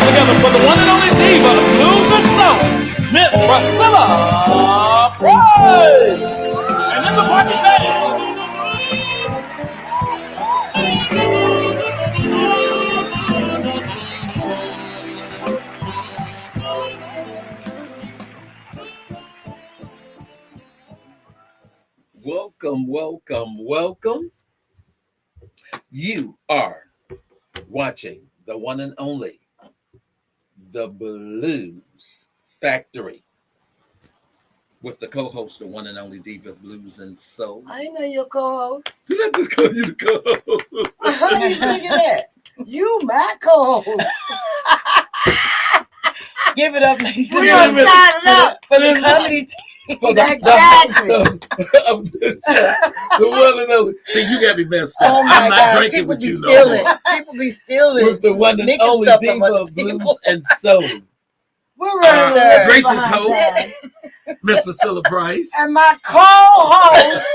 together for the one and only diva of blues and soul, Miss Priscilla Price. And in the party band. Welcome, welcome, welcome. You are watching the one and only The Blues Factory with the co-host, the one and only diva of blues and soul. I know your co-host. Did I just call you the co-host? How you figure that? You my co-host. Give it up, ladies We're and gonna gentlemen, start it up. for the comedy team. For the Exactly. host of the show, the one and only. See, you got me messed up. Oh my I'm not God! drinking People with be you stealing. no more. People be stealing. With the one and Sneaking only stuff diva from other of blues people. and soul. We're running Sir. a little Gracious behind host. time. Miss Priscilla Price. And my co-host,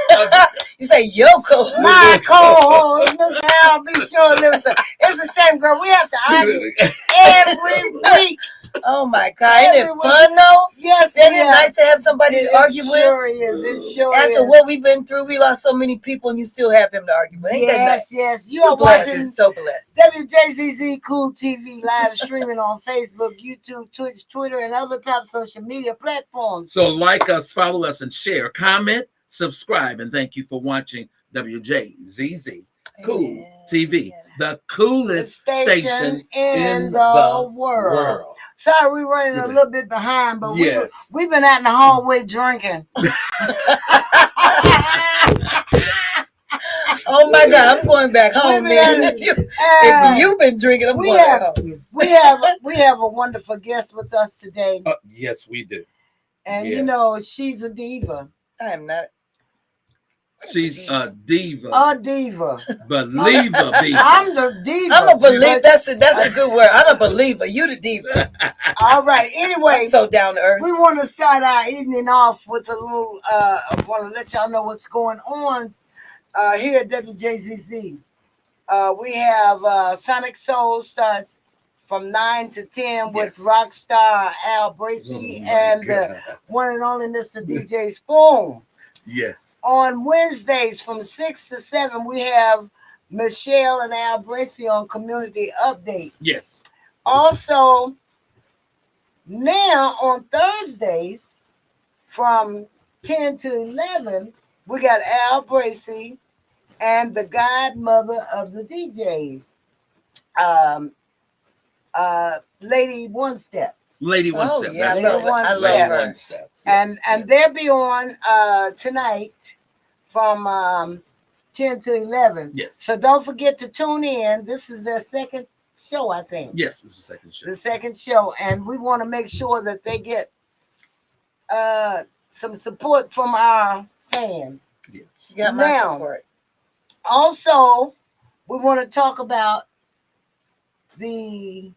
You say Yoko. my co-host, Mr. Al, be sure to listen. It's a shame, girl. We have to argue every week. Oh my God! Isn't it Everyone- fun though? Yes, Isn't it yeah. nice to have somebody to argue It with? sure is. It sure After is. what we've been through, we lost so many people, and you still have them to argue with. Ain't that nice? Yes. You We're are blessed. watching So blessed. WJZZ Cool TV live streaming on Facebook, YouTube, Twitch, Twitter, and other top social media platforms. So like us, follow us, and share, comment, subscribe, and thank you for watching WJZZ Cool Yeah. TV, Yeah. the coolest station in the world. Sorry, we're running a little bit behind, but Yes. we've been out in the hallway drinking. Oh my God! I'm going back home, We've man. been- If you've been drinking, I'm we going have- back home. we have a wonderful guest with us today, Yes, we do. and yes. you know she's a diva. I am not. She's a diva, A diva. believer, diva. I'm the diva. I'm a believer. That's a good word. I'm a believer. You the diva. All right. Anyway, I'm so down to earth. we want to start our evening off with a little. I want to let y'all know what's going on here at WJZZ. We have Sonic Soul starts from 9 to 10 with Yes. rock star Al Bracey and one and only Mr. DJ Spoon. Yes. On Wednesdays from 6 to 7, we have Michelle and Al Bracey on Community Update. Yes. Also, now on Thursdays from 10 to 11, we got Al Bracey and the godmother of the DJs, Lady One Step. Lady One Oh, Step. yeah, That's I love right. her. I love Lady her. One Step. Yes. And they'll be on tonight from 10 to 11. Yes. So don't forget to tune in. This is their second show, I think. Yes, it's the second show. The second show. And we want to make sure that they get some support from our fans. Yes. You got my Now, support. Also, we want to talk about the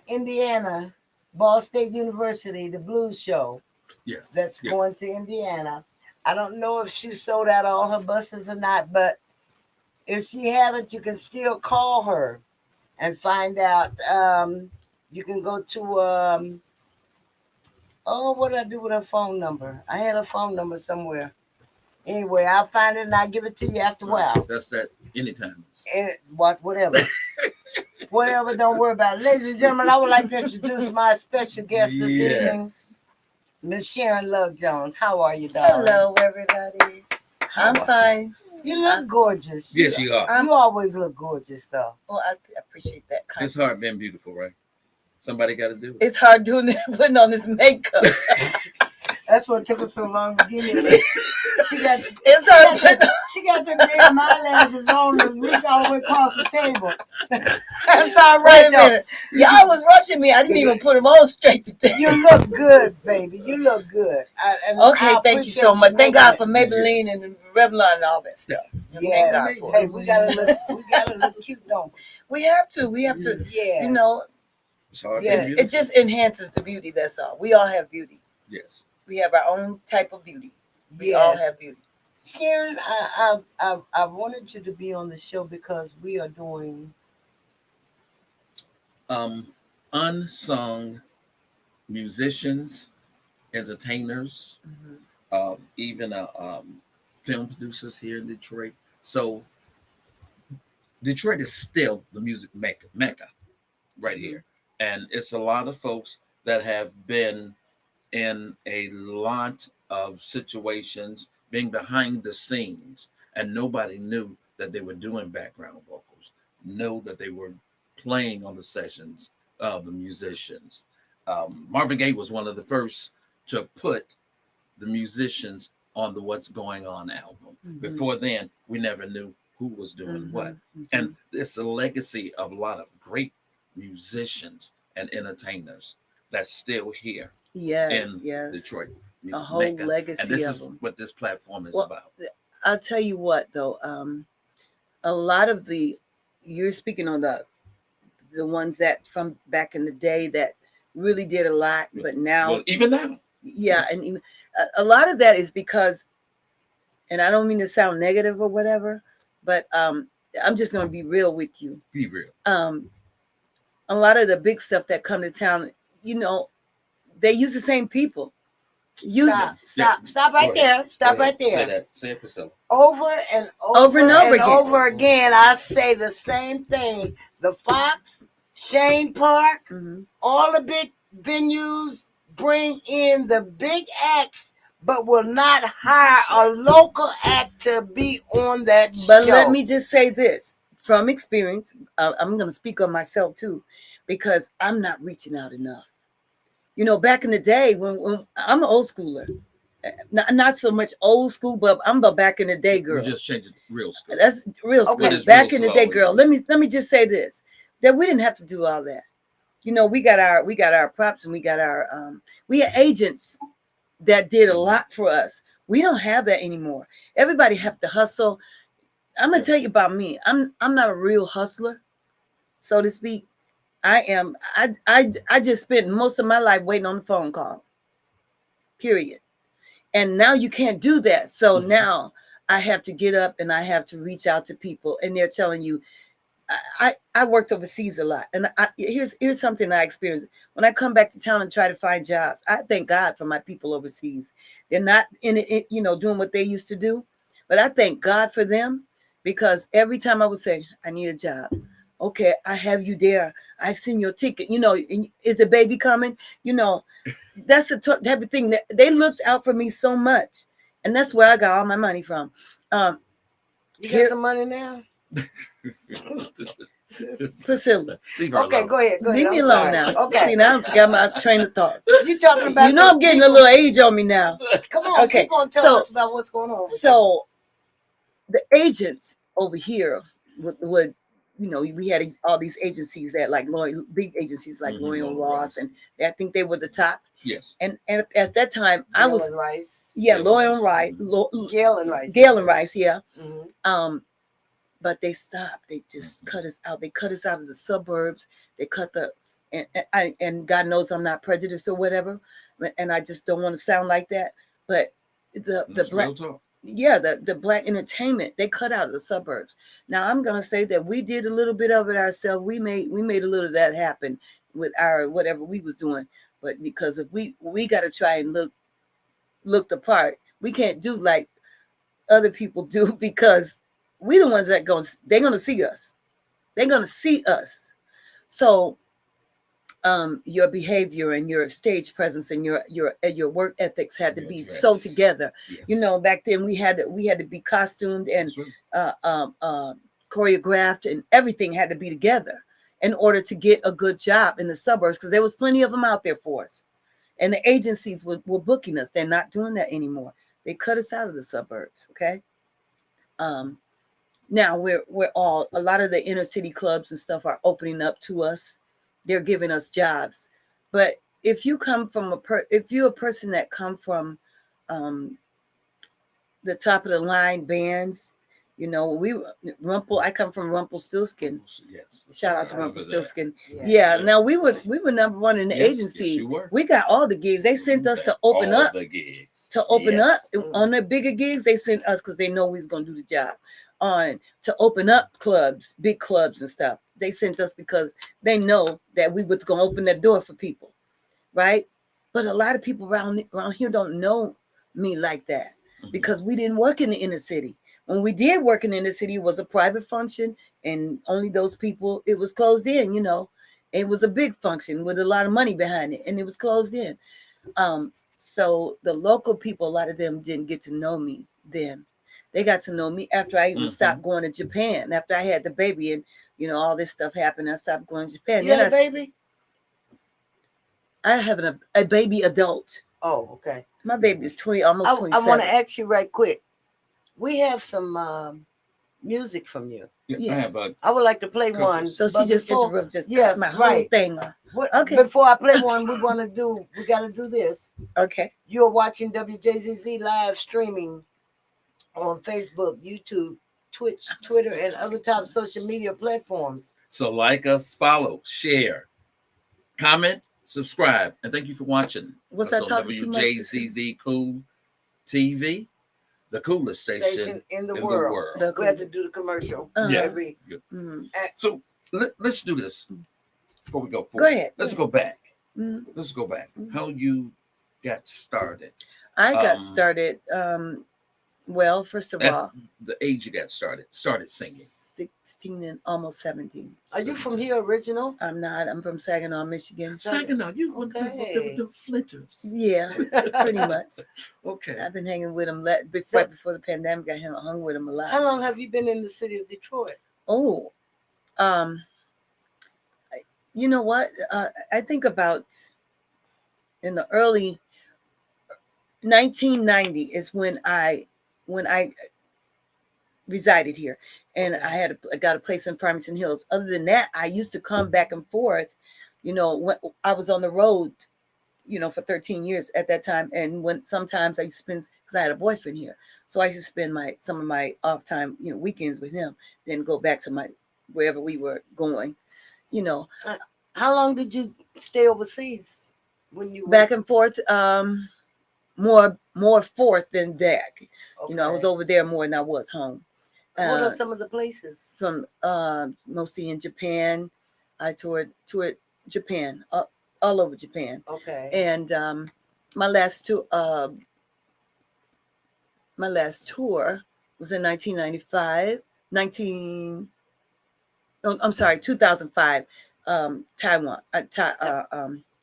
Indiana Ball State University, the blues show Yes. that's Yeah. going to Indiana. I don't know if she sold out all her buses or not, but if she haven't, you can still call her and find out. You can go to what did I do with her phone number? I had her phone number somewhere. Anyway, I'll find it and I'll give it to you after a while. That's that anytime. And whatever. Whatever, don't worry about it. Ladies and gentlemen, I would like to introduce my special guest this evening, Miss Sharon Love Jones. How are you, darling? Hello, everybody. I'm fine. You look gorgeous. Yes, you are. You always look gorgeous, though. Well, I appreciate that. It's hard being beautiful, right? Somebody got to do it. It's hard doing that, putting on this makeup. That's what took her so long to give me. She got It's hard putting on. she got them damn eyelashes on and reach all the way across the table. That's all Wait right, a though. minute. Y'all was rushing me. I didn't even put them on straight today. You look good, baby. You look good. Okay, thank you so much. Thank God for Maybelline and Revlon and all that stuff. Yeah, Thank God for hey, it. we gotta look cute, don't We have to. We have to. Yes. You know, It's hard Yes. being it beautiful. just enhances the beauty. That's all. We all have beauty. Yes. We have our own type of beauty. We all have beauty. Sharon, I wanted you to be on the show because we are doing Unsung musicians, entertainers, even film producers here in Detroit. So Detroit is still the music mecca right here, and it's a lot of folks that have been in a lot of situations, being behind the scenes, and nobody knew that they were doing background vocals, know that they were playing on the sessions of the musicians. Marvin Gaye was one of the first to put the musicians on the What's Going On album. Before then, we never knew who was doing what. And it's a legacy of a lot of great musicians and entertainers that's still here in Detroit. A whole legacy and this of is them. what this platform is about. I'll tell you what, though, a lot of you're speaking on the ones that from back in the day that really did a lot, but now, even now, and even, a lot of that is because, and I don't mean to sound negative or whatever, but I'm just going to be real with you. Be real. A lot of the big stuff that come to town, they use the same people. Stop right there. Stop right there. Say that. Say it, Priscilla. Over and over again, I say the same thing. The Fox, Shane Park, all the big venues bring in the big acts, but will not hire a local act to be on that show. But let me just say this from experience. I'm going to speak on myself too, because I'm not reaching out enough. Back in the day when I'm an old schooler, not so much old school, but I'm a back in the day girl. We just changed it real school. That's real school. Okay. Back in the day girl. Let me just say this, that we didn't have to do all that. We got our props, and we got our we had agents that did a lot for us. We don't have that anymore. Everybody have to hustle. I'm gonna tell you about me. I'm not a real hustler, so to speak. I just spent most of my life waiting on the phone call. Period. And now you can't do that. So now I have to get up and I have to reach out to people, and they're telling you. I worked overseas a lot, and here's something I experienced when I come back to town and try to find jobs. I thank God for my people overseas. They're not in it, doing what they used to do, but I thank God for them, because every time I would say, I need a job. Okay, I have you there. I've seen your ticket. Is the baby coming? That's the type of thing that they looked out for me so much, and that's where I got all my money from. You got some money now? Priscilla. Okay, go ahead. Leave me alone now. Okay. See, now I forgot my train of thought. You talking about? I'm getting a little age on me now. Come on, okay. Keep on telling us about what's going on. So, the agents over here would we had all these agencies that big agencies like Loyal Ross, and I think they were the top. Yes. And at that time, I was Rice. Yeah, Loyal Rice. Gale and Rice. Gale and Rice. Yeah. Mm-hmm. But they stopped. They just cut us out. They cut us out of the suburbs. They cut and God knows I'm not prejudiced or whatever, and I just don't want to sound like that. But the black entertainment, they cut out of the suburbs. Now I'm gonna say that we did a little bit of it ourselves. We made a little of that happen with our whatever we was doing. But because if we got to try and look the part, we can't do like other people do, because we the ones that they're gonna see us. They're gonna see us. So your behavior and your stage presence and your work ethics had to be so together. Yes. Back then we had to be costumed and choreographed, and everything had to be together in order to get a good job in the suburbs, because there was plenty of them out there for us. And the agencies were booking us. They're not doing that anymore. They cut us out of the suburbs. Okay. Now a lot of the inner city clubs and stuff are opening up to us. They're giving us jobs. But if you come from if you're a person that come from the top of the line bands, I come from Rumpelstiltskin. Yes. Shout out to Rumpelstiltskin. Yeah. Now we were number one in the agency. Yes, you were. We got all the gigs. They sent us to open up. The gigs. To open up on the bigger gigs, they sent us because they know we was gonna do the job. on to open up clubs, big clubs and stuff. They sent us because they know that we was gonna open that door for people, right? But a lot of people around here don't know me like that because we didn't work in the inner city. When we did work in the inner city, it was a private function, and only those people. It was closed in, you know. It was a big function with a lot of money behind it, and it was closed in. So the local people, a lot of them didn't get to know me then. They got to know me after I even stopped going to Japan. After I had the baby, and you know all this stuff happened, I stopped going to Japan. You Then had a baby? I have a baby adult. Oh, okay. My baby is 20, almost I 27. want to ask you right quick. We have some music from you. Yeah, Yes. I have a I would like to play one. So she but just before- interrupted, just yes, cut my whole right. thing off. Okay. Before I play one, we got to do this. Okay. You're watching WJZZ live streaming on Facebook, YouTube, Twitch, Twitter, and other top social media platforms. So like us, follow, share, comment, subscribe, and thank you for watching. Was us I on talking too much? WJZZ Cool TV, the coolest station In the in world. the world. We have to do the commercial Uh-huh. every. Mhm. So let's do this before we go Go forward. ahead. Let's go back. Mhm. Let's go back. Mhm. How you got started? I got Um, started. Well, first of At all, the age you got started singing. 16 and almost 17. Are you from here original? I'm not. I'm from Saginaw, Michigan. Saginaw, you went Okay. the Flinters. Yeah, pretty much. Okay. I've been hanging with them right before the pandemic. I hung with them a lot. How long have you been in the city of Detroit? Oh, you know what? I think about in the early 1990 is when I resided here, and Okay. I got a place in Farmington Hills. Other than that, I used to come back and forth. You know, when I was on the road, you know, for 13 years at that time, and when sometimes I used to spend because I had a boyfriend here, so I used to spend some of my off time, you know, weekends with him, then go back to my wherever we were going. You know, How long did you stay overseas when you back and forth. More forth than back. Okay. You know, I was over there more than I was home. What are some of the places? From mostly in Japan. I toured Japan, all over Japan. Okay. And my last tour was in 1995. 2005. Taiwan.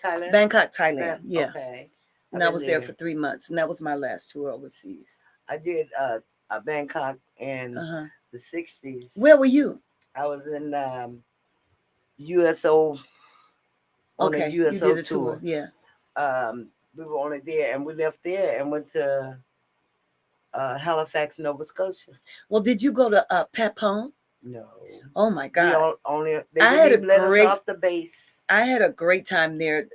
Thailand. Bangkok, Thailand. Yeah. Okay. And I was there for 3 months, and that was my last tour overseas. I did Bangkok in Uh-huh. the 60s. Where were you? I was in USO on Okay, a you USO did a tour. tour. Yeah. We were only there, and we left there and went to Halifax, Nova Scotia. Well, did you go to Papon? No. Oh my We God! only they I didn't had a even let great- us off the base. I had a great time there.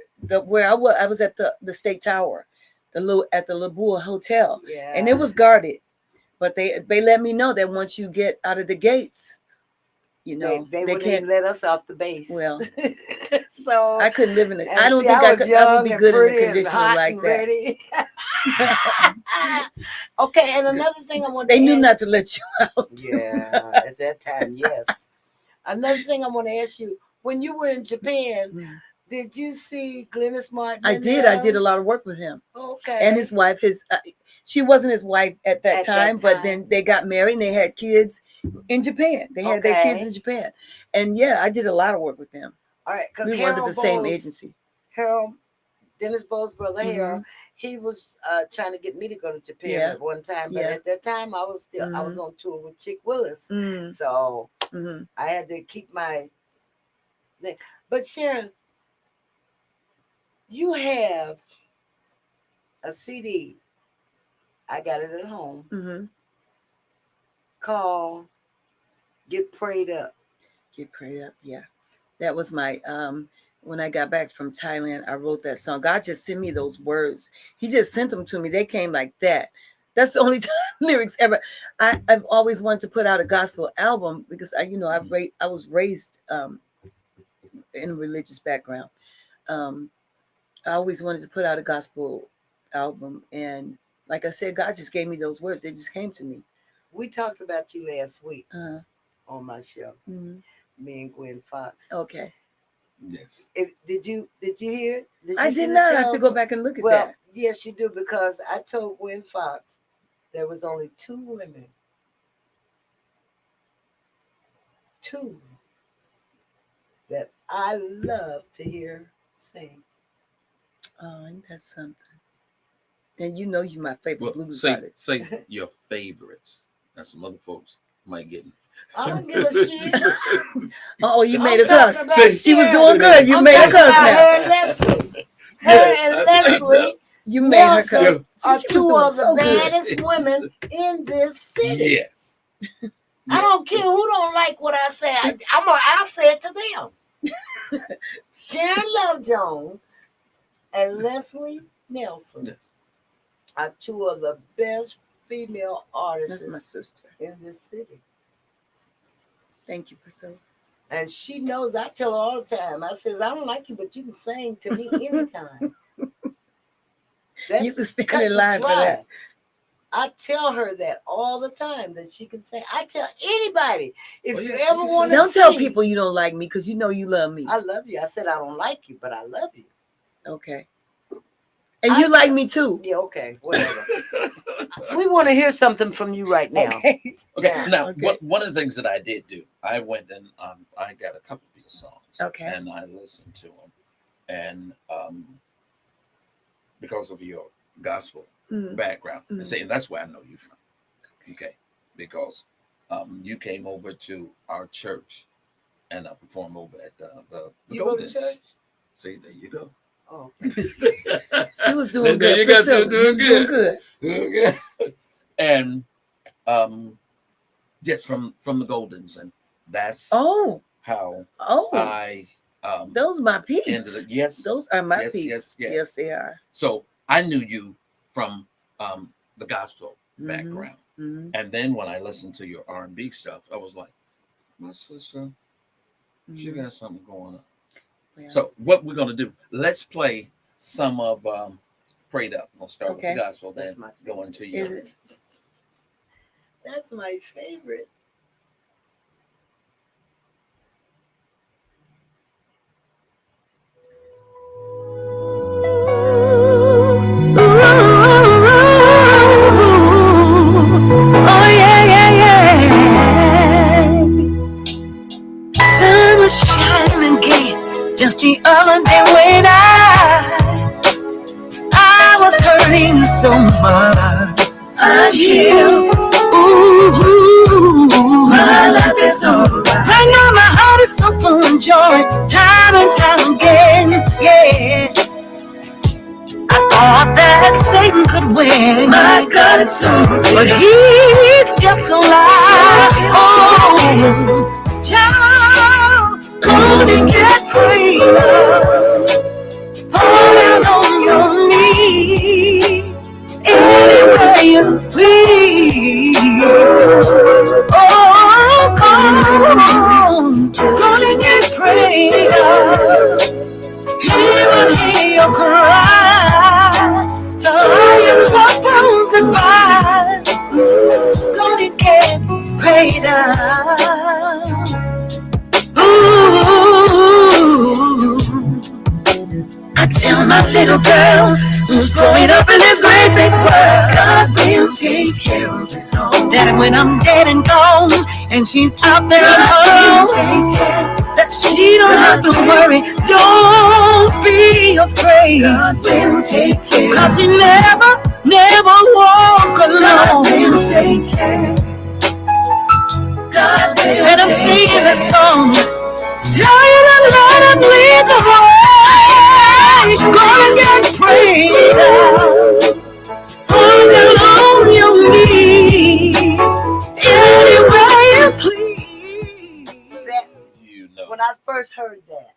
Where I was at the State Tower, at the Labour Hotel, Yeah. and it was guarded, but they let me know that once you get out of the gates, you know they wouldn't even let us off the base. Well, so I couldn't live in it. and I don't see, think I was could. I young would be and good in pretty a and condition hot like and that. ready. Okay, and another thing I want They to knew ask, not to let you out. Yeah, at that time, yes. Another thing I want to ask you: when you were in Japan, Mm. did you see Glennis Martin? I in did. there? I did a lot of work with him Okay. and his wife. She wasn't his wife at that At that time, but time. then they got married and they had kids in Japan. They had their kids Okay. in Japan, and yeah, I did a lot of work with them. All right, because We worked at Harold the same Bowles, agency. Harold, Dennis Bowles' brother Mhm. Harold, he was trying to get me to go to Japan Yeah. at one time, but Yeah. at that time I was on tour with Chick Willis, Mm-hmm. so I had to keep my thing. But Sharon, you have a CD. I got it at home Mm-hmm. called "Get Prayed Up." Get prayed up. Yeah, that was my when I got back from Thailand, I wrote that song. God just sent me those words. He just sent them to me. They came like that. That's the only time lyrics ever. I've always wanted to put out a gospel album because I was raised in a religious background. I always wanted to put out a gospel album, and like I said, God just gave me those words. They just came to me. We talked about you last week Uh, on my show, mhm. me and Gwen Fox. Okay. Yes. Did you hear it? Did you I see did the not show? have to go back and look at Well, that. yes, you do, because I told Gwen Fox there was only two women, two, that I love to hear sing. Oh, ain't that something? And you know you my favorite Well, blues say artist. say your favorites. Now some other folks might get. I don't give a shit. Oh, you made I'm her cuss. talking about She was Sharon. doing good. You I'm made her talking cuss about now. her and Leslie. Her Yes, and I Leslie You made her Nelson cuss. See, are she was two doing of the so good. baddest women in this city. Yes. I don't care who don't like what I say. I'll say it to them. Sharon Love Jones and Leslie Nelson Yes. are two of the best female artists That's my sister. in this city. Thank you, Priscilla. And she knows. I tell her all the time. I says, I don't like you, but you can sing to me anytime. You can stand cut in and line for dry. that. I tell her that all the time, that she can sing. I tell anybody, if Oh, you yeah, she ever can want sing. to Don't tell sing, people you don't like me because you know you love me. I love you. I said I don't like you, but I love you. Okay. And you like me too. Yeah, okay, whatever. We want to hear something from you right now. Okay. Okay. Yeah. Now, Okay. one of the things that I did do, I went and I got a couple of your songs. Okay. And I listened to them, and because of your gospel Mm. background, Mm. and saying that's where I know you from. Okay, because you came over to our church and performed over at the You go to Goldens. church? See, there you go. Oh, She was doing There good. you go. Priscilla, You're doing you was good. doing good. Okay. And just from the Goldens, and that's Oh, how oh, I those my peeps. ended up. Yes, Those are my yes, peeps. yes. Yes, they are. So I knew you from the gospel Mhm. background, Mhm. and then when I listened to your R&B stuff, I was like, my sister, she Mhm. got something going on. Yeah. So what we're gonna do? Let's play some of "Prayed Up." We'll start with Okay. the gospel, that's then my go favorite. into Is your. it? That's my favorite. Oh yeah, yeah, yeah. Sun was shining again just the other day when I was hurting so much. I'm here. Ooh, my life is alright. Right now my heart is so full of joy, time and time again. Yeah. I thought that Satan could win. My God is so real. But he's just a lie. Oh, child, gonna get free. Fall down on your knees. Any way you please. Oh, come on, gonna get free. He will hear your cry. Tell all your troubles goodbye. Gonna get prayed up. Ooh. I tell my little girl who's growing up in this great big world, God will take care of us all. That when I'm dead and gone, and she's out there alone, that she don't have to worry. Don't be afraid. God will take care. Cause you never walk alone. God will take care. God will. And I'm singing this song. Tell you to let him lead the way. Gonna get free. Fall down on your knees. Any way you please. That, You know. when I first heard that,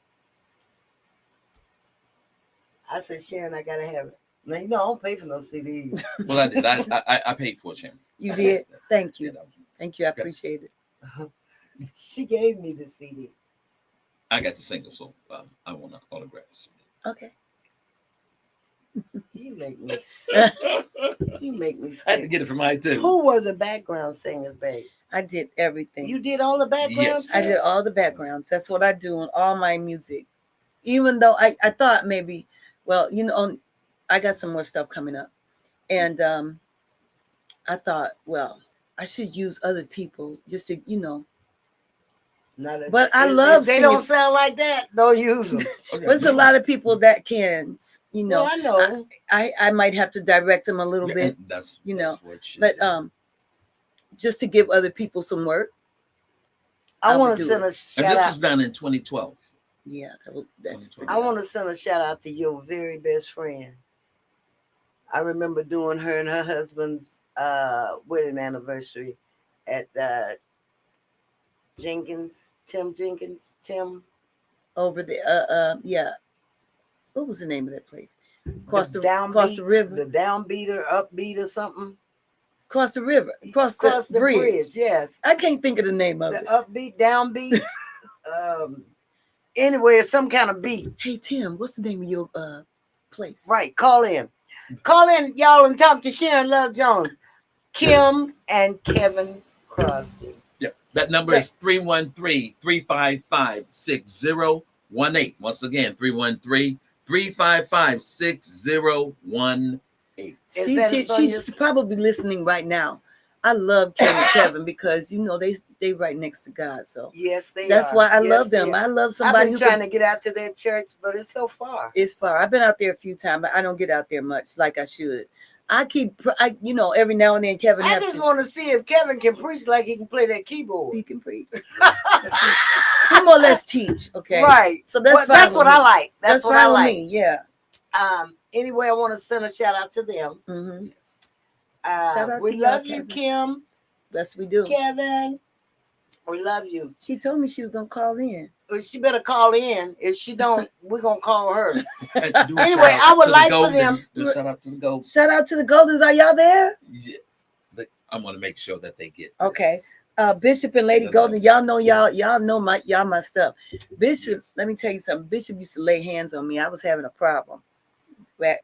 I said, Sharon, I gotta have it. Now you know I don't pay for no CDs. Well, I did. I paid for it, Sharon. You did? Thank Yeah, you. that was- Thank you. I appreciate it. She gave me the CD. I got the single, so I want to autograph the CD. Okay. You make me sick. You make me I had to sick. get it from I too. Who were the background singers, babe? I did everything. You did all the background Yes. I did singers? all the backgrounds. That's what I do on all my music. Even though I thought maybe, well, I got some more stuff coming up. And I thought, well, I should use other people just to, No, But I if love they singing. don't sound like that, don't use them. Okay. There's a lot of people that can, No, I know. I might have to direct them a little Yeah, bit, and that's know, what you but do. just to give other people some work. I I would want to do send it. a And shout this out. was done in 2012. Yeah, that's pretty. I want to send a shout out to your very best friend. I remember doing her and her husband's wedding anniversary at Tim Jenkins. Over the yeah. What was the name of that place? Across the river. The downbeater, upbeat or something. Across the river. Across the bridge. Yes. I can't think of the name of The it. upbeat, downbeat. Anyway, it's some kind of beat. Hey Tim, what's the name of your place? Right. Call in, y'all, and talk to Sharon Love Jones, Kim, and Kevin Crosby. Yeah, that number is 313-355-6018. Once again, 313-355-6018. Is that She's probably listening right now. I love Kim and Kevin because they right next to God. So Yes, they that's are. why I Yes, love they them. are. I love I've somebody been trying to get out to their church, but it's so far. It's far. I've been out there a few times, but I don't get out there much like I should. Every now and then Kevin I has just to. want to see if Kevin can preach like he can play that keyboard. He can preach. He more or less teach. Okay. Right. So that's fine that's with what me. I like. That's what I fine with like. me, yeah. Anyway, I want to send a shout out to them. Mm-hmm. Shout out we to y'all, love you, Kevin. Kim. Yes, we do. Kevin, we love you. She told me she was gonna call in. Well, she better call in. If she don't, we're gonna call her. And do a Anyway, shout I out would to the like for them- Goldens. Do a shout out to the Goldens. Shout out to the Goldens. Are y'all there? Yes. I'm going to make sure that they get Okay. this. Bishop and Lady Yeah, Golden, y'all know my stuff. Bishop, Yes. let me tell you something. Bishop used to lay hands on me. I was having a problem. Way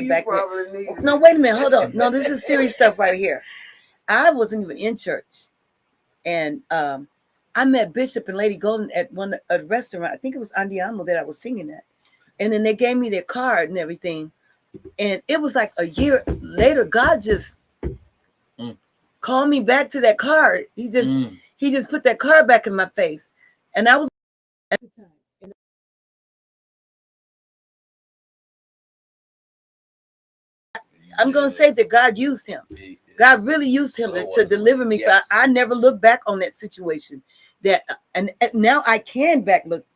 You back then. probably need No, wait a minute. Hold on. No, this is serious stuff right here. I wasn't even in church. And I met Bishop and Lady Golden at a restaurant. I think it was Andiamo that I was singing at. And then they gave me their card and everything. And it was like a year later, God just called me back to that card. He just put that card back in my face. And I was at the time. I'm going to say that God used him. God really used him to deliver me. Yes. I never look back on that situation. And now I can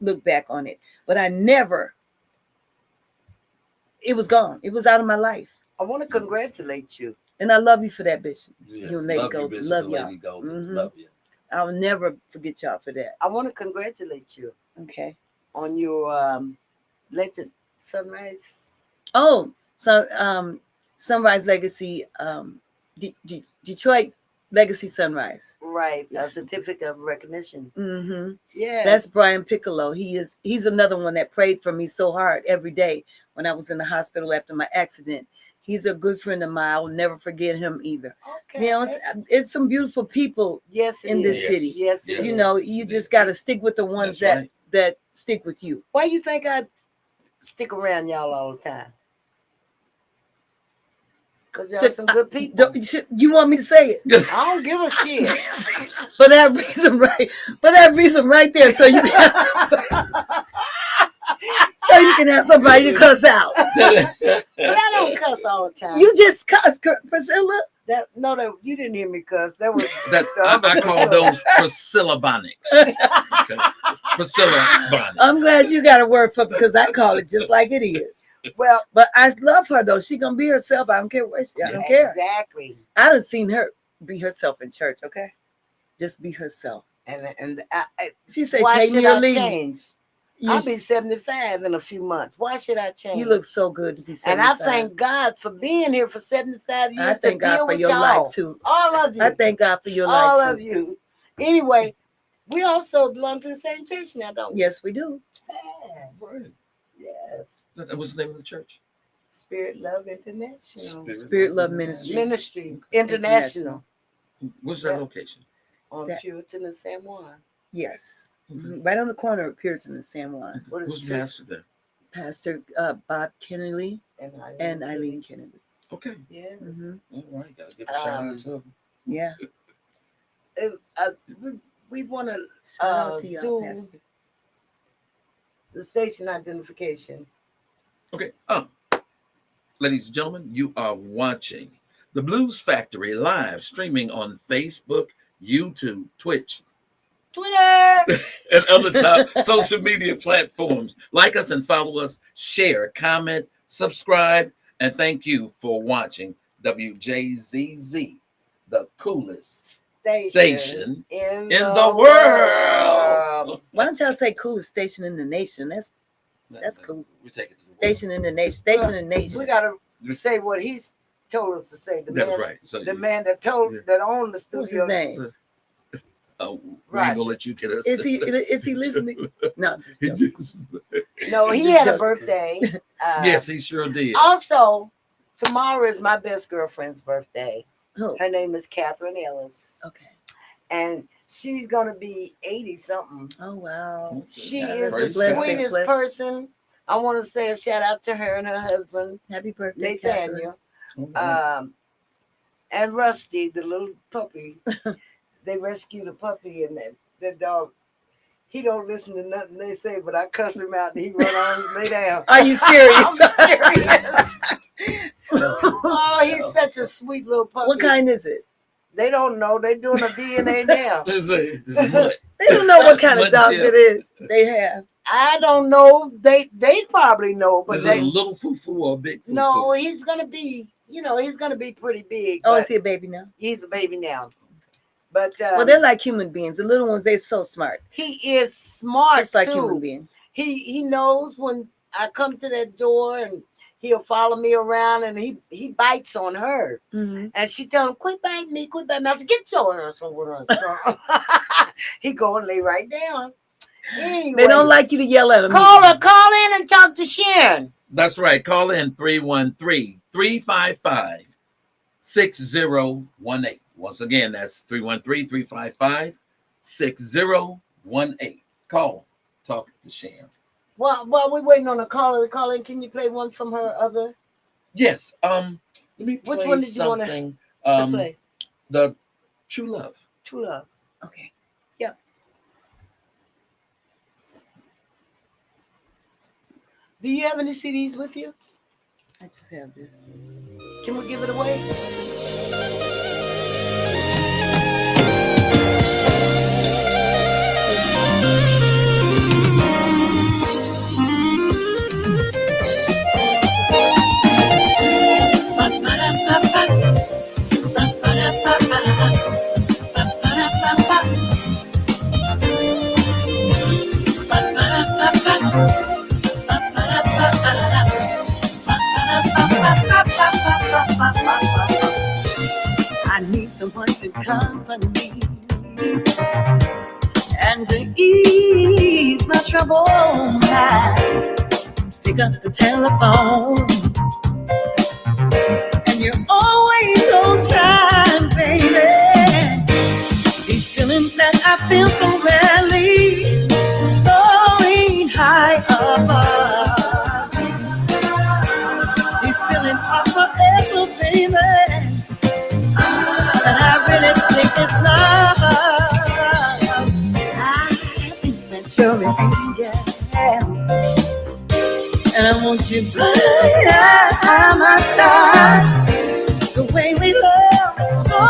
look back on it, but I never. It was gone. It was out of my life. I want to congratulate you. And I love you for that, Bishop. Yes. You and Lady Love you, Golden. Bishop Love and y'all. Lady Golden. Mhm. Love you. I'll never forget y'all for that. I want to congratulate you Okay. on your Legend Sunrise. Oh, so Sunrise Legacy, Detroit Legacy Sunrise. Right, a certificate of recognition. Mm-hmm. Yeah, That's Brian Piccolo. He's another one that prayed for me so hard every day when I was in the hospital after my accident. He's a good friend of mine. I will never forget him either. okay. You know, it's some beautiful people. Yes, it in this is. city. Yes, it Yes. You is. know, you just got to stick with the ones That's right. that stick with you. Why you think I stick around y'all all the time? Because y'all some good people. You want me to say it? I don't give a shit. For that reason, right? For that reason, right there. So you can have somebody to cuss out. But I don't cuss all the time. You just cuss, Priscilla. That you didn't hear me cuss. That was That the other I call Priscilla. those Priscilla Bonics. Priscilla Bonics. I'm glad you got a word for it because I call it just like it is. Well, But I love her though. She gonna be herself. I don't care where she. I don't care. exactly. I done seen her be herself in church. Okay, just be herself. And She said, why "Take me should or I leave me." change? You, I'll be 75 in a few months. Why should I change? you look so good to be And 75. I thank God for being here for 75 years I thank to God deal for with your y'all. life too. All of you. I thank God for your all life of too. you. Anyway, we also belong to the same church now, don't we? Yes, we do. Yeah. Right. Yes. What's the name of the church? Spirit Love International. Spirit Love Ministries. Ministry International What's that Yeah. location? on That- Puritan and San Juan. Yes. Right on the corner of Puritan and San Juan. What is Who's it? pastor there? Pastor Bob Kennedy and Eileen Kennedy. Okay. Yes. Mhm. All right. Gotta give a shout out to them. Yeah. We want to Shout out to y'all, do Pastor. the station identification. Okay. Ladies and gentlemen, you are watching the Blues Factory live streaming on Facebook, YouTube, Twitch, Twitter. and other top social media platforms. Like us and follow us, share, comment, subscribe, and thank you for watching WJZZ, the coolest station in in the world. Why don't y'all say coolest station in the nation? That's cool. We take it to the Station in the nation. Station in the We nation. gotta say what he's told us to say. The That's man, right. So the man that owned the What's studio. his name? we ain't Roger. gonna let you get us. Is he listening? No, I'm just He joking. just- No, he Just had a joking. birthday. yes, he sure did. Also, tomorrow is my best girlfriend's birthday. Oh, Her name is Catherine Ellis, okay. and she's gonna be 80 something. Oh wow. She Yeah, is that's the a blessing. sweetest Blessing. person. I want to say a shout out to her and her husband Happy birthday, Catherine. Nathaniel, All right. and Rusty, the little puppy. They rescued a puppy, and the dog. He don't listen to nothing they say, but I cuss him out, and he run on and lay down. Are you serious? I'm serious. Oh, he's such a sweet little puppy. What kind is it? They don't know. They're doing a DNA now. It's a mutt. They don't know what kind of What dog is it is. They have. I don't know. They probably know, but Is it they a little foo-foo or a big foo-foo? no. He's gonna be, he's gonna be pretty big. Oh, but is he a baby now? he's a baby now. But Well, they're like human beings. The little ones, they're so smart. he is smart Just like too. human beings. He knows when I come to that door, and he'll follow me around, and he bites on her, Mm-hmm. and she tell him, "Quit biting me, quit biting me." I said, "Get your ass over there." He go and lay right down. Anyway, They don't like you to yell at them. call in and talk to Sharon. That's right. Call in 313-355-6018. Once again, that's 313-355-6018. Call. Talk to Sharon. While we're waiting on the caller to call in, can you play one from her other? Yes. Let me play Which one did you wanna something. Play The True Love. True Love. Okay. Yeah. Do you have any CDs with you? I just have this. Can we give it away? I need someone to company and to ease my trouble. I pick up the telephone, and you're always on time, baby. These feelings that I feel so rarely, soaring high above. These feelings are forever, baby. And I really think it's love. I think that you're an angel, and I want you by my side. The way we love is so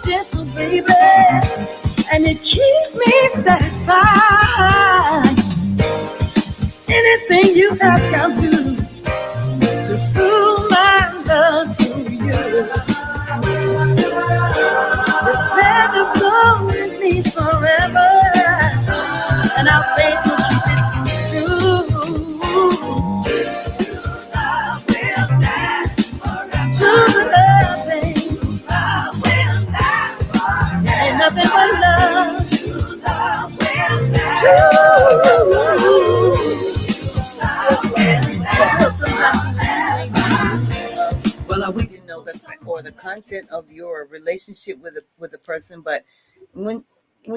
gentle, baby, and it keeps me satisfied. Anything you ask, I'll do to prove my love to you. This band of love with me forever, and our faith will keep it true. True loving, ain't nothing but love. True. content of your relationship with a person, but when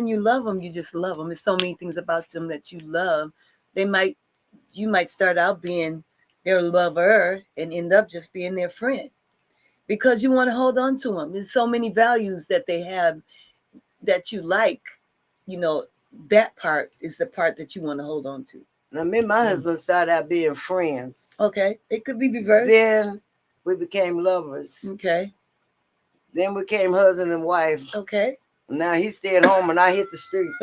you love them, you just love them. There's so many things about them that you love. You might start out being their lover and end up just being their friend because you want to hold on to them. There's so many values that they have that you like. You know, that part is the part that you want to hold on to. Now, me and my husband started out being friends. Okay, it could be reversed. Then we became lovers. Okay. Then we became husband and wife. Okay. Now he stayed home and I hit the streets.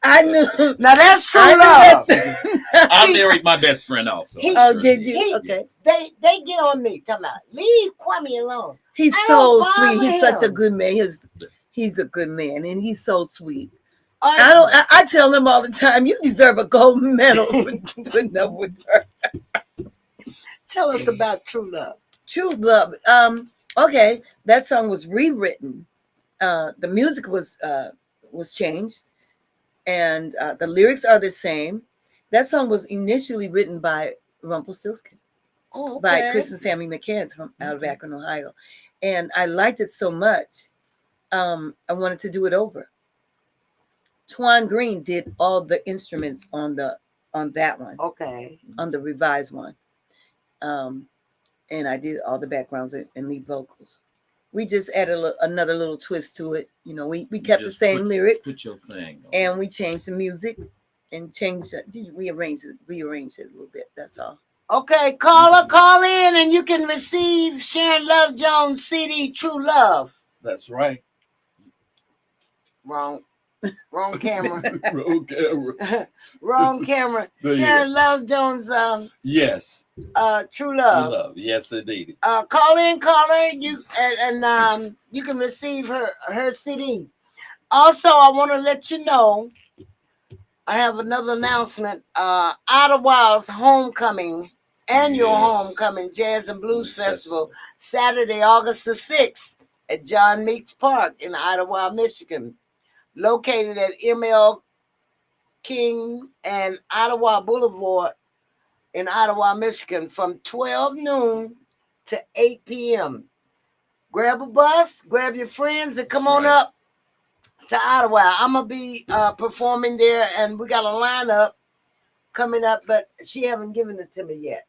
I knew. Now that's true I love. knew that. I married my best friend also. He- Oh, did you? He- Okay. They get on me talking about leave Kwame alone. He's I so don't sweet. bother He's such a him. good man. He's a good man, and he's so sweet. I I tell him all the time, you deserve a gold medal for putting up with her. Tell us about true love. True love. Okay, that song was rewritten. The music was changed, and the lyrics are the same. That song was initially written by Rumpelstiltskin, Oh, by Chris and Sammy McCants from out of Akron, Ohio, and I liked it so much. I wanted to do it over. Twan Green did all the instruments on that one, Okay. on the revised one, and I did all the backgrounds and lead vocals. We just added another little twist to it. You know, we kept the Just same lyrics, Put your thing on. and we changed the music and rearranged it a little bit. That's all. Okay, call in and you can receive Sharon Love Jones CD True Love. That's right. Wrong camera. Roll camera. Wrong camera. There you Sharon Love Jones Yes. True True Love. love. Yes, indeed. Call in, caller. You and you can receive her CD. Also, I want to let you know I have another announcement. Ottawa's homecoming, annual Yes. homecoming jazz and blues Blues festival, Saturday, August the 6th at John Meeks Park in Ottawa, Michigan, located at ML King and Ottawa Boulevard in Ottawa, Michigan, from 12 noon to 8 p.m. Grab a bus, grab your friends, and come on Right. up to Ottawa. I'm going to be performing there, and we got a lineup coming up, but she haven't given it to me yet.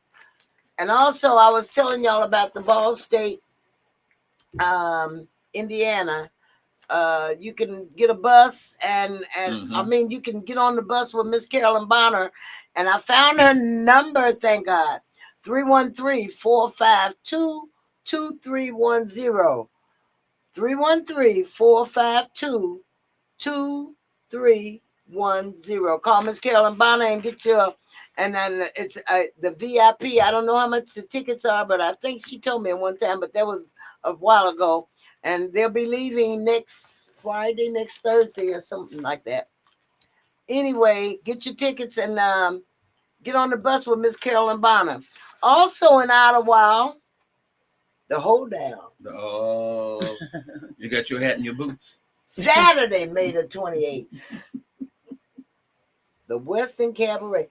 And also, I was telling y'all about the Ball State, Indiana. You can get a bus, and I mean, you can get on the bus with Miss Carolyn Bonner. And I found her number, thank God, 313-452-2310. 313-452-2310. Call Miss Carolyn Bonner and get your, and then it's the VIP. I don't know how much the tickets are, but I think she told me at one time, but that was a while ago. And they'll be leaving next Friday, next Thursday, or something like that. Anyway, get your tickets and get on the bus with Miss Carolyn Bonner. Also in Ottawa, the Hold Down. Oh, you got your hat and your boots. Saturday, May the 28th. The Western Cabaret.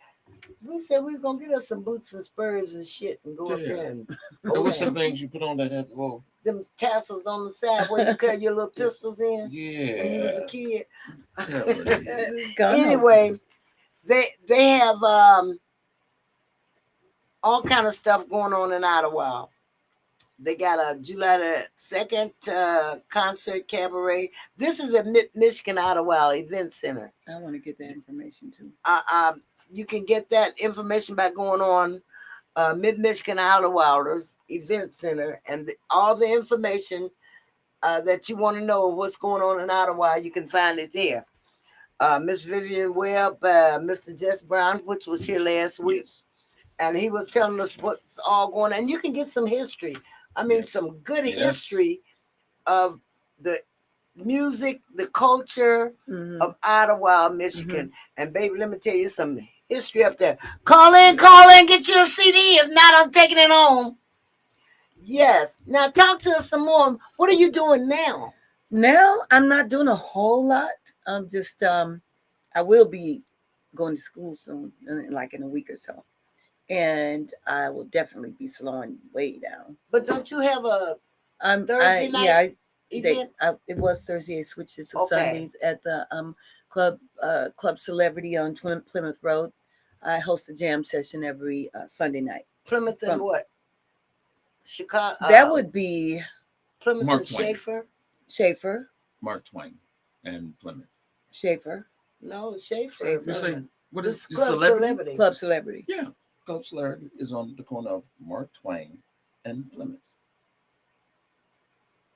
We said we was going to get us some boots and spurs and shit and go up Yeah. there and What's some things you put on that hat? Well, them tassels on the side where you carry your little pistols in when you was a yeah. kid. It's gone. Anyway, they have all kind of stuff going on in Ottawa. They got a July the 2nd concert cabaret. This is at Michigan Ottawa Event Center. I want to get that information too. You can get that information by going on Mid-Michigan Ottawa's Event Center, and all the information that you want to know what's going on in Ottawa, you can find it there. Miss Vivian Webb, Mr. Jess Brown, which was here last week, Yes. and he was telling us what's all going on. And you can get some history. I mean, Yes. some good Yes. history of the music, the culture Mhm. of Ottawa, Michigan. And baby, let me tell you some history up there. Call in, get you a CD. If not, I'm taking it home. Yes. Now talk to us some more. What are you doing now? Now I'm not doing a whole lot. I'm just I will be going to school soon, like in a week or so. and I will definitely be slowing way down. But don't you have a I'm Thursday night event? it was Thursday. It switched to Okay. Sundays at the Club Celebrity on Plymouth Road. I host a jam session every Sunday night. Plymouth and From- what? Chicago. That would be Plymouth Mark and Twain. Schaefer. Mark Twain and Plymouth. Schaefer. No, Schaefer. Schaefer. You say what This is Club celebrity? Club Celebrity. Yeah, Club Celebrity is on the corner of Mark Twain and Plymouth.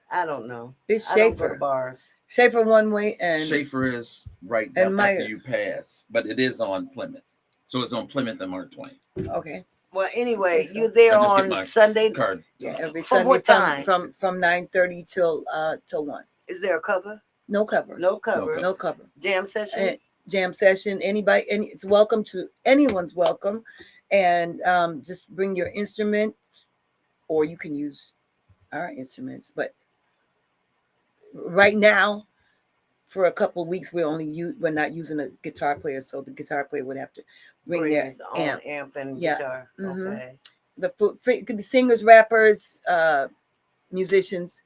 I don't know. It's I don't go to Schaefer. bars. Schaefer one way and Schaefer is right and down Meyer. after you pass, but it is on Plymouth. So it's on Plymouth and Mark Twain. okay. Well, anyway, So- you're there I just get on my Sunday. Card. Yeah, every From Sunday what time? from 9:30 till 1. Is there a cover? No cover. No cover. No cover. Jam session. And jam session. Anybody, it's welcome to anyone's welcome, and just bring your instruments, or you can use our instruments. But right now, for a couple of weeks, we're not using a guitar player, so the guitar player would have to bring their his own amp. amp and Yeah. guitar. Mhm. Okay. The food it could be singers, rappers, musicians.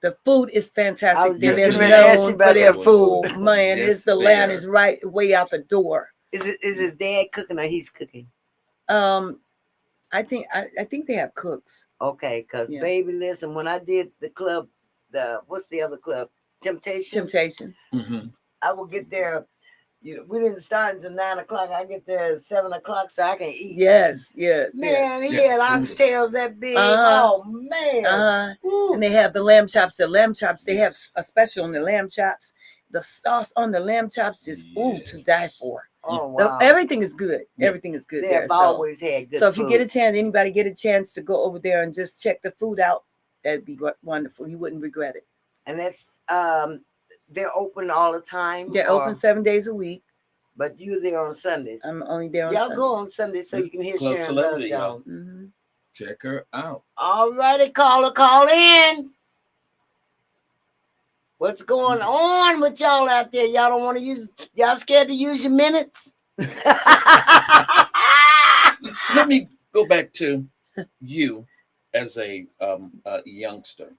The food is I fantastic. was They're just known gonna ask you about for their that food. food. Man, Yes, the they land are. is right way out the door. Is his dad cooking or he's cooking? I think they have cooks. Okay, because Yeah. baby, listen, when I did the club, what's the other club? Temptation. Temptation. Mm-hmm. I will get there. You know, we didn't start until 9 o'clock. I get there at 7 o'clock so I can eat. Yes, yes, yes. Man, he Yeah, had food is- oxtails that big. Uh-huh. Oh man. And they have the lamb chops. The lamb chops, they have a special on the lamb chops. The sauce on the lamb chops is to die for. Oh wow. Everything is good. Yeah. Everything is good They there. have So, always had good so if you get a food. chance, anybody get a chance to go over there and just check the food out, that'd be wonderful. You wouldn't regret it. And that's they're open all the time. They're open 7 days a week. But you're there on Sundays. I'm only there on Y'all Sundays. go on Sunday so you can hear Club Sharon Celebrity, Love y'all. Jones. Mhm. Check her out. All righty, caller, call in. What's going on with y'all out there? Y'all don't want to use, y'all scared to use your minutes? Let me go back to you as a youngster.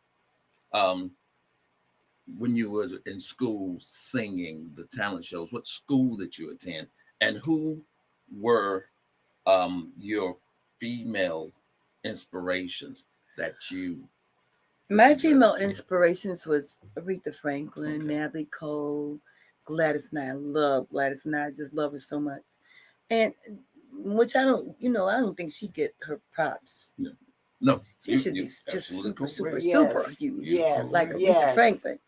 When you were in school singing the talent shows, what school did you attend, and who were your female inspirations that you? My listened to as a female kid? inspirations was Aretha Franklin, Okay. Natalie Cole, Gladys Knight. I love Gladys Knight. I just love her so much. And which I don't think she get her props. No, She should be you're just absolutely super, correct. super huge. Yes. Like Aretha yes. Franklin.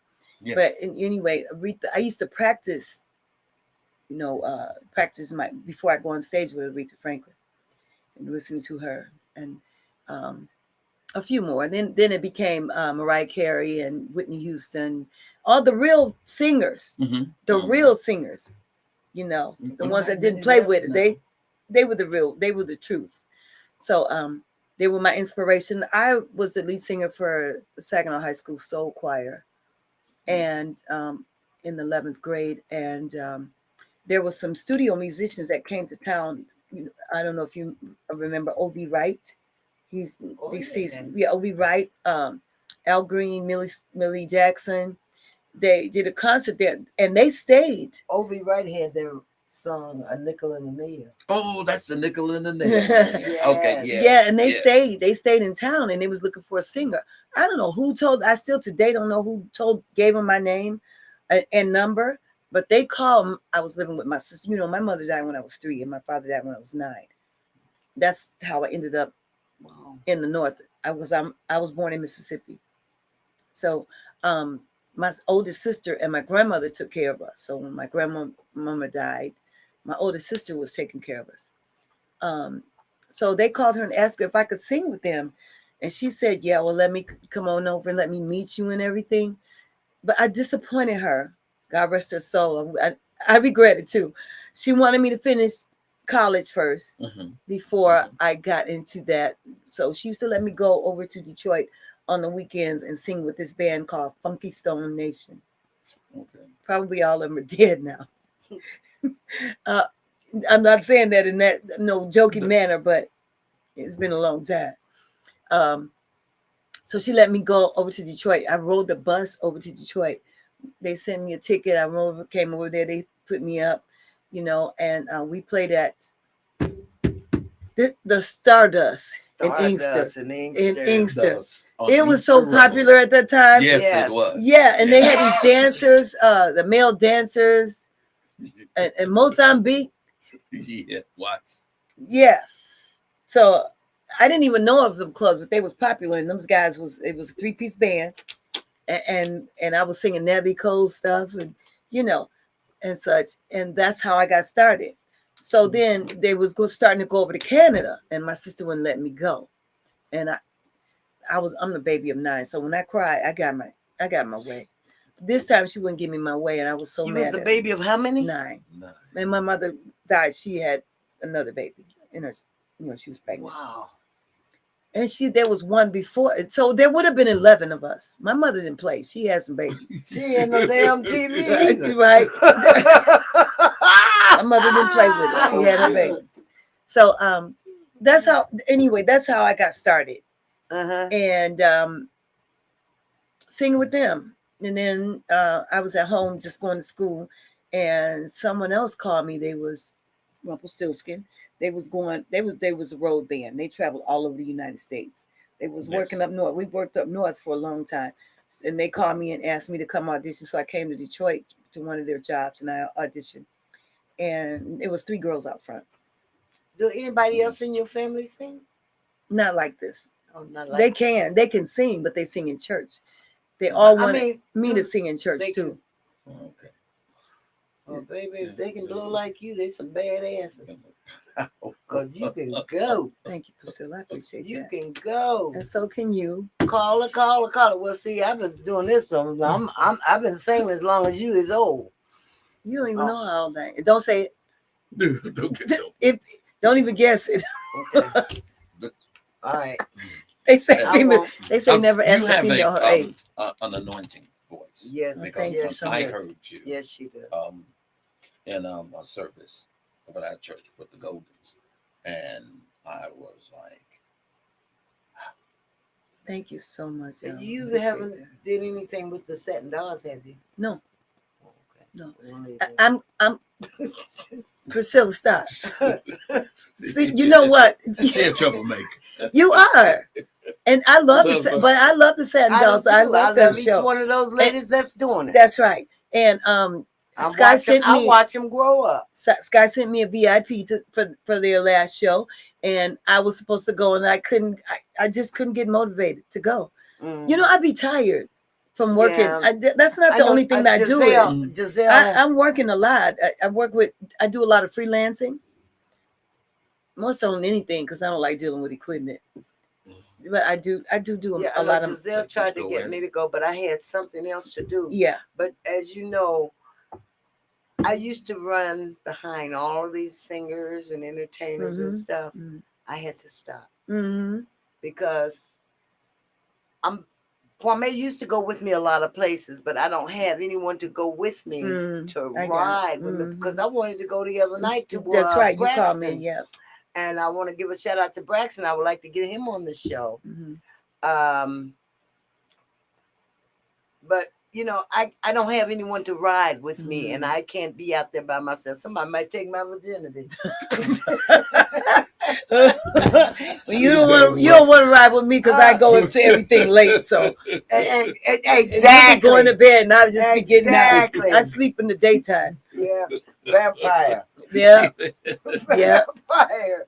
Yes. But anyway, Aretha, I used to practice, before I go on stage with Aretha Franklin and listen to her and a few more. Then it became Mariah Carey and Whitney Houston, all the real singers, Mhm. the Mhm. real singers, the Mhm. ones that Not didn't many play left with it. now. They were the truth. So they were my inspiration. I was the lead singer for the Saginaw High School Soul Choir, and in the 11th grade, and there was some studio musicians that came to town. I don't know if you remember O.V. Wright. He's Oh, deceased. yeah. Yeah, O.V. Wright, Al Green, Millie Jackson. They did a concert there, and they stayed. Ovi Wright had their song "A Nickel in the Nail." Oh, that's the nickel in the nail. Yes. Okay, yes, Yeah, and they yes. stayed. They stayed in town, and they was looking for a singer. I don't know who told. I still today don't know who gave them my name and number. But they called. I was living with my sister. My mother died when I was 3, and my father died when I was 9. That's how I ended up Wow. in the north. I was born in Mississippi. So my oldest sister and my grandmother took care of us. So when my grandmama died, my oldest sister was taking care of us. So they called her and asked her if I could sing with them. And she said, yeah, well, let me come on over and let me meet you and everything. But I disappointed her. God rest her soul. I regret it too. She wanted me to finish college first Mhm. before I got into that. So she used to let me go over to Detroit on the weekends and sing with this band called Funky Stone Nation. Okay. Probably all of them are dead now. I'm not saying that in that no joking manner, but it's been a long time. So she let me go over to Detroit. I rode the bus over to Detroit. They sent me a ticket. Came over there. They put me up, and we played at the Stardust in Inkster. Stardust in In Inkster. Inkster. On It was so Inkster popular Road. at that time. Yes, Yes. it was. Yeah, and they had these dancers, the male dancers, and Mozambique. Yeah, Watts. Yeah. So I didn't even know of them clubs, but they was popular, and those guys it was a 3-piece band, and I was singing Natalie Cole stuff, and and such, and that's how I got started. So then they was starting to go over to Canada, and my sister wouldn't let me go, and I'm the baby of 9, so when I cried, I got my way. This time she wouldn't give me my way, and I was so You mad. was the baby of how many? 9. No. And my mother died. She had another baby in her, she was pregnant. Wow. And there was one before. So there would have been 11 of us. My mother didn't play. She had some babies. She ain't no damn TV either. Right. My mother didn't play with it. She had her babies. So that's how I got started. Uh-huh. And singing with them. And then I was at home just going to school, and someone else called me. They was Rumpelstiltskin. They was a road band. They traveled all over the United States. They was working up north. We worked up north for a long time. And they called me and asked me to come audition. So I came to Detroit to one of their jobs, and I auditioned. And it was 3 girls out front. Do anybody else in your family sing? Not like this. Oh, not like They can sing, but they sing in church. They all wanted me to sing in church they too. Okay. Oh, baby, if they can blow like you, they some badasses. Cause you can go. Thank you, Priscilla. I appreciate You that. can go. And so can you. Call her. Well, see, I've been doing this from I've been singing as long as you is old. You don't even know how old I am. Don't say it. Don't Don't even guess it. Okay. All right. They say I female. won't. They say never ask you a have female her age. an anointing voice. Yes. Because Thank you yes, so I much. heard you yes, she did. in a service of our church with the Goldens, and I was like, Thank you so much. Ellen. You Appreciate haven't that. did anything with the Satin Dolls, have you? No, Oh, okay. no. We'll leave I'm it. Priscilla. Stop. See, you know what? "She a troublemaker." You are, and I love but I love the Satin I do Dolls. too. I love their each show. one of those ladies that's doing it. That's right. And Sky sent I me. watch them grow up. Sky sent me a VIP for their last show, and I was supposed to go, and I couldn't. I just couldn't get motivated to go. Mm. You know, I'd be tired from working. Yeah. That's not the know, only thing that I do. Giselle, I'm working a lot. I do a lot of freelancing. More so than anything, because I don't like dealing with equipment. But I do yeah, a lot of. Giselle tried to get me to go, but I had something else to do. Yeah. But as you know, I used to run behind all these singers and entertainers and stuff. Mhm. I had to stop Mm-hmm. because Kwame used to go with me a lot of places, but I don't have anyone to go with me to I got it. ride with me because I wanted to go the other night to That's right. You called me. Braxton. Yeah. And I want to give a shout out to Braxton. I would like to get him on the show. Mm-hmm. But you know, I don't have anyone to ride with me, and I can't be out there by myself. Somebody might take my virginity. Well, you don't want to ride with me because I go into everything late. So exactly, you be going to bed, and I just be getting out. Exactly. I sleep in the daytime. Yeah, vampire. Yeah, yeah. Vampire.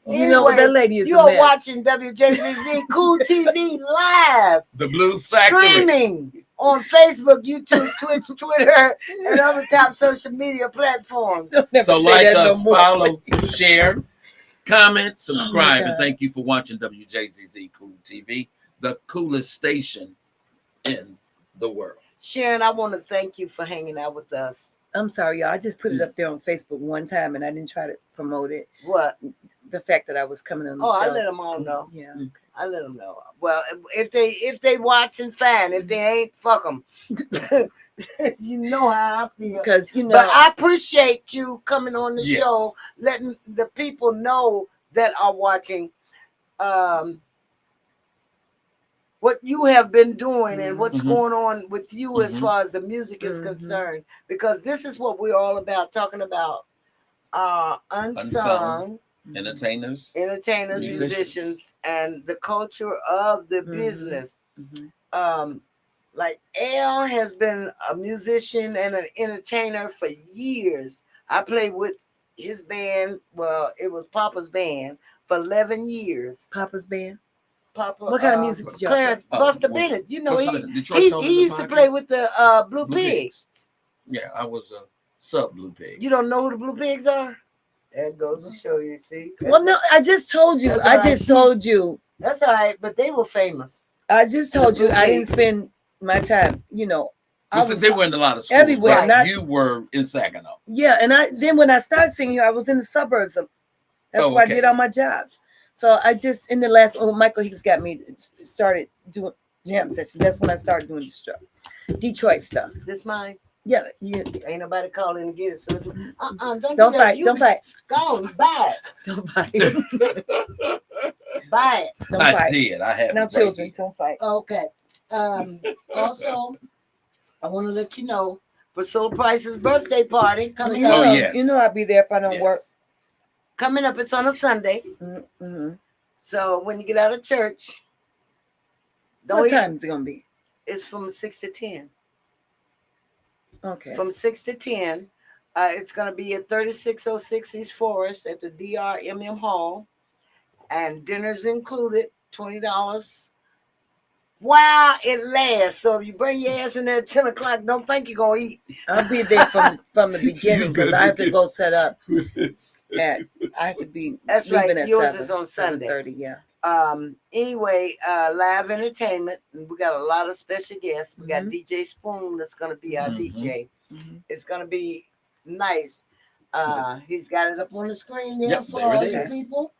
You know what? That lady is you a are mess. watching WJZZ Cool TV live, The Blues Factory. streaming on Facebook, YouTube, Twitch, Twitter, and other top social media platforms. Don't never So say like that no us, more. follow, share, comment, subscribe, and God. thank you for watching WJZZ Cool TV, the coolest station in the world. Sharon, I want to thank you for hanging out with us. I'm sorry, y'all. I just put it up there on Facebook one time, and I didn't try to promote it. What? the fact that I was coming on the Oh, show. I let them all know. Yeah. I let them know. Well, if they watching, fine. If they ain't, fuck them. You know how I feel. Because But I appreciate you coming on the Yes. show, letting the people know that are watching what you have been doing and what's Mhm. going on with you as Mhm. far as the music is concerned. Because this is what we're all about, talking about unsung Entertainers. entertainers, Musicians. musicians, and the culture of the business. Like Al has been a musician and an entertainer for years. I played with his band. Well, it was Papa's band for 11 years. Papa's band. Papa, What kind of music did y'all Clarence play? Buster Well, Bennett. You know, Buster Bennett, Detroit he Soul he used to Empire. play with the Blue Blue Pigs. Pigs. Yeah, I was a sub Blue Pig. You don't know who the Blue Pigs are? That goes to show you. See, Well, no, I just told you. That's I all right. just told you. that's all right. But they were famous. I just told The you. Blue I didn't Pigs. spend my time. I Listen, was, they were in a lot of schools, everywhere, but not- you were in Saginaw. yeah, and then when I started singing here, I was in the suburbs. That's Oh, where okay. I did all my jobs. So I just in the last Michael Hicks got me started doing jam sessions. That's when I started doing Detroit stuff. This mine. Yeah, you Ain't nobody calling to get it. So it's, don't do don't that. fight. You Don't fight. Go on, buy it. Don't fight. Buy it. Don't I fight. did. I have. Now, it right children, here. don't fight. Okay. Also, I want to let you know Priscilla Price's birthday party coming Oh, up. yes. You know I'll be there if I don't work. Yes. Coming up, it's on a Sunday. Mm-hmm. So when you get out of church, don't What eat- time is it gonna be? It's from 6 to 10. Okay. From 6 to 10. It's going to be at 3606 East Forest at the DRMM Hall. And dinner's included, $20. While it lasts. So if you bring your ass in there at 10 o'clock, don't think you're going to eat. I'll be there from the beginning because I have to go set up at. I have to be. That's leaving right. At Yours 7, is on Sunday. 7:30, yeah. Anyway, live entertainment. And we got a lot of special guests. We got Mhm. DJ Spoon that's going to be our Mhm. DJ. Mhm. It's going to be nice. He's got it up on the screen there Yep, for there it all you is. people.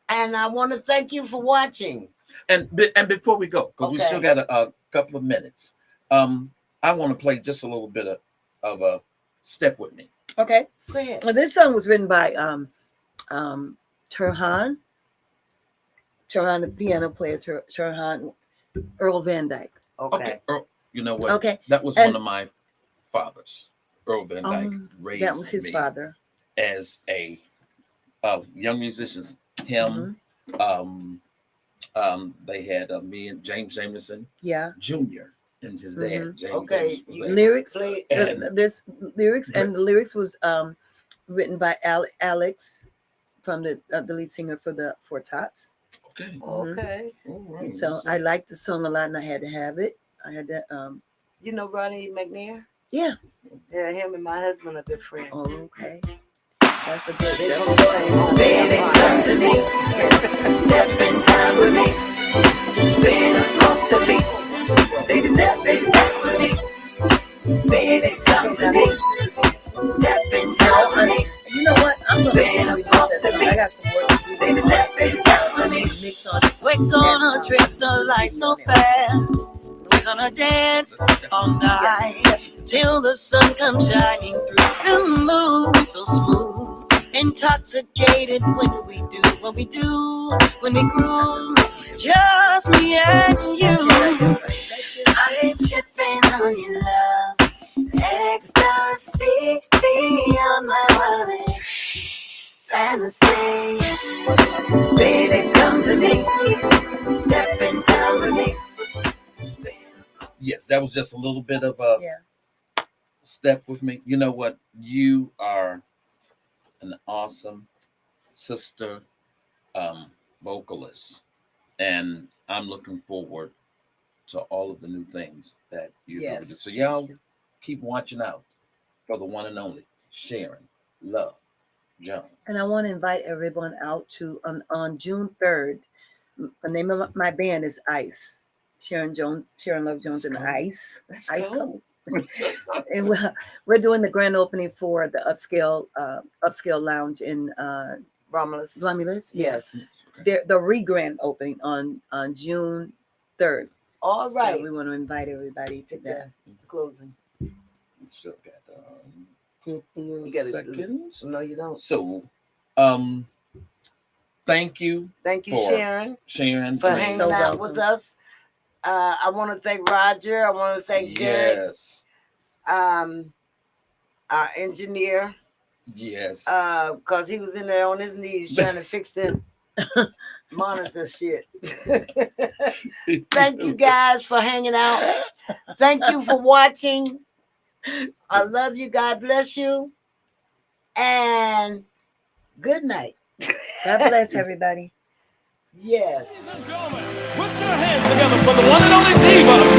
And I want to thank you for watching. And before we go, because we Okay. still got a couple of minutes, I want to play just a little bit of a Step With Me. Okay. Go ahead. Well, this song was written by Turhan, the piano player, Turhan Earl Van Dyke. Okay. Earl, you know what? Okay. That was And- one of my fathers. Earl Van Dyke raised That was his me father. as a young musician. Him, they had me and James Jameson Yeah. Jr. and his dad. Mhm. James Okay, Jameson was you- there. Lyrics. Play. And- This lyrics and the lyrics was written by Alex from the lead singer for the Four Tops. Okay. Okay. All right. So I liked the song a lot, and I had to have it. I had to. You know Ronnie McNair? Yeah. Yeah, him and my husband are good friends. Oh, okay. That's a good. They That's from the same home. Baby, come to me. Step in time with me. Spin across the beat. Baby, step with me. Baby, come to me. Step in time with me. You know what? I'm gonna Spin reduce across that the song. beat. I got some work to do. Baby, step with me. Mix on. We're gonna trip the lights so fast. We're gonna dance all night till the sun comes shining through. The moon so smooth, intoxicated when we do what we do, when we groove. Just me and you. I'm tripping on your love, ecstasy beyond my wildest fantasy. Baby, come to me, step in time with me. Yes, that was just a little bit of a Yeah. Step With Me. You know what? You are an awesome sister vocalist, and I'm looking forward to all of the new things that you're going to do. Yes. So y'all keep watching out for the one and only Sharon Love Jones. And I want to invite everyone out to on June 3rd. The name of my band is Ice. Sharon Love Jones and Ice. Let's Ice go. Cold. And we're doing the grand opening for the upscale lounge in Romulus. Romulus. Yes. The re-grand opening on June 3rd. All right. So we want to invite everybody to that. Closing. Still got a couple of You gotta seconds. No, you don't. So, thank you, Thank you, For- Sharon, Sharon, for Green. hanging So out welcome. with us. I want to thank Roger. I want to thank Garrett, Yes, our engineer, yes. because he was in there on his knees trying to fix the monitor shit. Thank you guys for hanging out. Thank you for watching. I love you. God bless you. And good night. God bless everybody. Yes. Ladies and gentlemen, put your hands together for the one and only diva